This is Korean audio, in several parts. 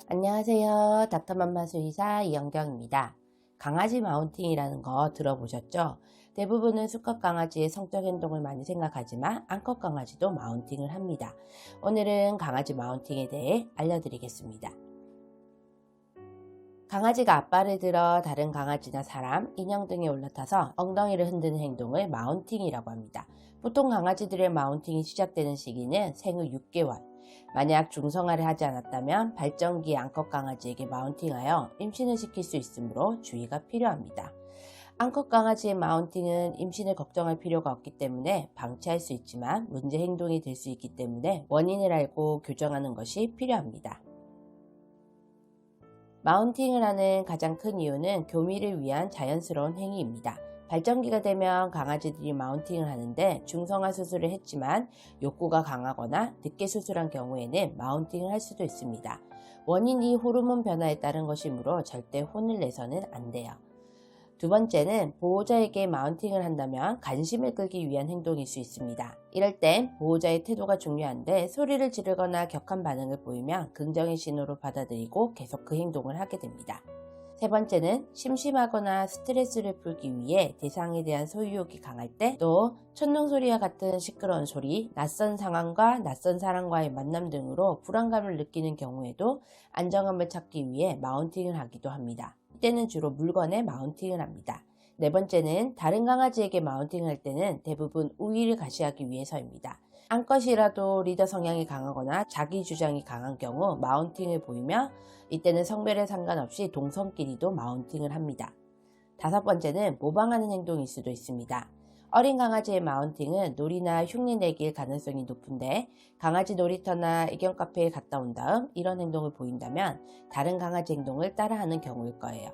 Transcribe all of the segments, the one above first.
안녕하세요. 닥터맘마 수의사 이영경입니다. 강아지 마운팅이라는 거 들어보셨죠? 대부분은 수컷 강아지의 성적 행동을 많이 생각하지만 암컷 강아지도 마운팅을 합니다. 오늘은 강아지 마운팅에 대해 알려드리겠습니다. 강아지가 앞발을 들어 다른 강아지나 사람, 인형 등에 올라타서 엉덩이를 흔드는 행동을 마운팅이라고 합니다. 보통 강아지들의 마운팅이 시작되는 시기는 생후 6개월. 만약 중성화를 하지 않았다면 발정기 암컷 강아지에게 마운팅하여 임신을 시킬 수 있으므로 주의가 필요합니다. 암컷 강아지의 마운팅은 임신을 걱정할 필요가 없기 때문에 방치할 수 있지만 문제 행동이 될 수 있기 때문에 원인을 알고 교정하는 것이 필요합니다. 마운팅을 하는 가장 큰 이유는 교미를 위한 자연스러운 행위입니다. 발정기가 되면 강아지들이 마운팅을 하는데 중성화 수술을 했지만 욕구가 강하거나 늦게 수술한 경우에는 마운팅을 할 수도 있습니다. 원인이 호르몬 변화에 따른 것이므로 절대 혼을 내서는 안 돼요. 두 번째는 보호자에게 마운팅을 한다면 관심을 끌기 위한 행동일 수 있습니다. 이럴 땐 보호자의 태도가 중요한데 소리를 지르거나 격한 반응을 보이면 긍정의 신호로 받아들이고 계속 그 행동을 하게 됩니다. 세 번째는 심심하거나 스트레스를 풀기 위해 대상에 대한 소유욕이 강할 때, 또 천둥 소리와 같은 시끄러운 소리, 낯선 상황과 낯선 사람과의 만남 등으로 불안감을 느끼는 경우에도 안정감을 찾기 위해 마운팅을 하기도 합니다. 이때는 주로 물건에 마운팅을 합니다. 네 번째는 다른 강아지에게 마운팅을 할 때는 대부분 우위를 가시하기 위해서입니다. 암컷이라도 리더 성향이 강하거나 자기 주장이 강한 경우 마운팅을 보이며 이때는 성별에 상관없이 동성끼리도 마운팅을 합니다. 다섯 번째는 모방하는 행동일 수도 있습니다. 어린 강아지의 마운팅은 놀이나 흉내 내길 가능성이 높은데 강아지 놀이터나 애견 카페에 갔다 온 다음 이런 행동을 보인다면 다른 강아지 행동을 따라하는 경우일 거예요.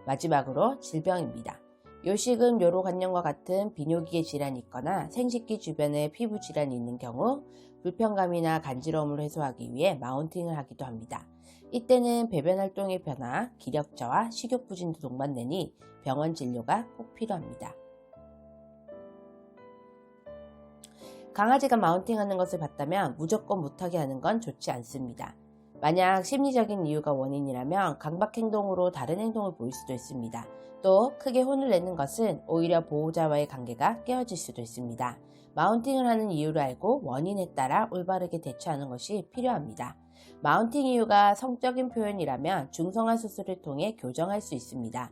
마지막으로 질병입니다. 요식은 요로간염과 같은 비뇨기의 질환이 있거나 생식기 주변에 피부 질환이 있는 경우 불편감이나 간지러움을 해소하기 위해 마운팅을 하기도 합니다. 이때는 배변 활동의 변화, 기력 저하, 식욕 부진도 동반되니 병원 진료가 꼭 필요합니다. 강아지가 마운팅하는 것을 봤다면 무조건 못하게 하는 건 좋지 않습니다. 만약 심리적인 이유가 원인이라면 강박 행동으로 다른 행동을 보일 수도 있습니다. 또 크게 혼을 내는 것은 오히려 보호자와의 관계가 깨어질 수도 있습니다. 마운팅을 하는 이유를 알고 원인에 따라 올바르게 대처하는 것이 필요합니다. 마운팅 이유가 성적인 표현이라면 중성화 수술을 통해 교정할 수 있습니다.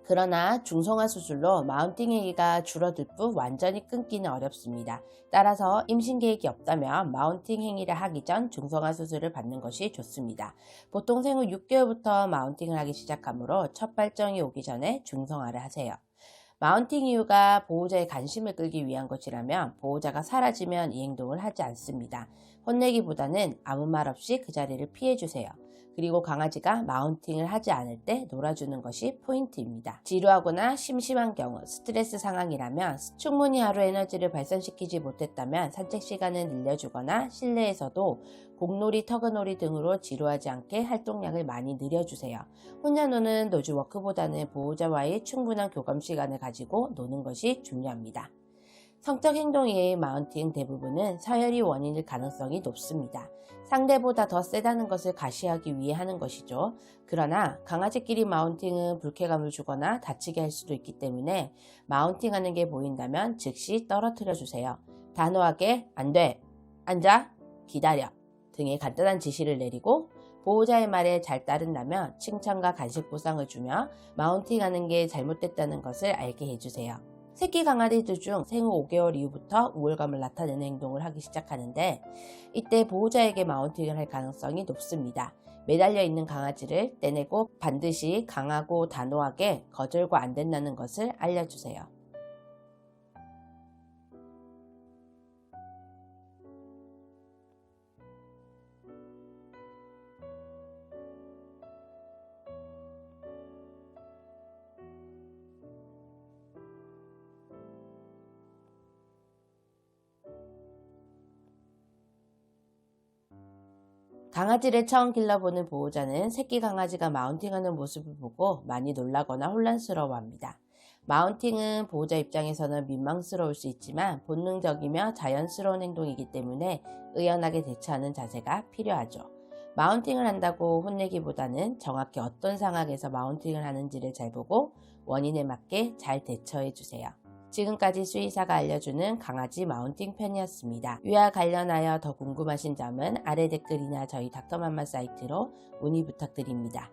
그러나 중성화 수술로 마운팅 행위가 줄어들 뿐 완전히 끊기는 어렵습니다. 따라서 임신 계획이 없다면 마운팅 행위를 하기 전 중성화 수술을 받는 것이 좋습니다. 보통 생후 6개월부터 마운팅을 하기 시작하므로 첫 발정이 오기 전에 중성화를 하세요. 마운팅 이유가 보호자의 관심을 끌기 위한 것이라면 보호자가 사라지면 이 행동을 하지 않습니다. 혼내기보다는 아무 말 없이 그 자리를 피해주세요. 그리고 강아지가 마운팅을 하지 않을 때 놀아주는 것이 포인트입니다. 지루하거나 심심한 경우, 스트레스 상황이라면 충분히 하루 에너지를 발산시키지 못했다면 산책 시간을 늘려주거나 실내에서도 공놀이, 터그놀이 등으로 지루하지 않게 활동량을 많이 늘려주세요. 혼자 노는 노즈 워크보다는 보호자와의 충분한 교감 시간을 가지고 노는 것이 중요합니다. 성적 행동의 마운팅 대부분은 서열이 원인일 가능성이 높습니다. 상대보다 더 세다는 것을 가시하기 위해 하는 것이죠. 그러나 강아지끼리 마운팅은 불쾌감을 주거나 다치게 할 수도 있기 때문에 마운팅하는 게 보인다면 즉시 떨어뜨려 주세요. 단호하게 안 돼, 앉아, 기다려 등의 간단한 지시를 내리고 보호자의 말에 잘 따른다면 칭찬과 간식 보상을 주며 마운팅하는 게 잘못됐다는 것을 알게 해주세요. 새끼 강아지들 중 생후 5개월 이후부터 우월감을 나타내는 행동을 하기 시작하는데 이때 보호자에게 마운팅을 할 가능성이 높습니다. 매달려 있는 강아지를 떼내고 반드시 강하고 단호하게 거절과 안 된다는 것을 알려주세요. 강아지를 처음 길러보는 보호자는 새끼 강아지가 마운팅하는 모습을 보고 많이 놀라거나 혼란스러워합니다. 마운팅은 보호자 입장에서는 민망스러울 수 있지만 본능적이며 자연스러운 행동이기 때문에 의연하게 대처하는 자세가 필요하죠. 마운팅을 한다고 혼내기보다는 정확히 어떤 상황에서 마운팅을 하는지를 잘 보고 원인에 맞게 잘 대처해 주세요. 지금까지 수의사가 알려주는 강아지 마운팅 편이었습니다. 위와 관련하여 더 궁금하신 점은 아래 댓글이나 저희 닥터맘마 사이트로 문의 부탁드립니다.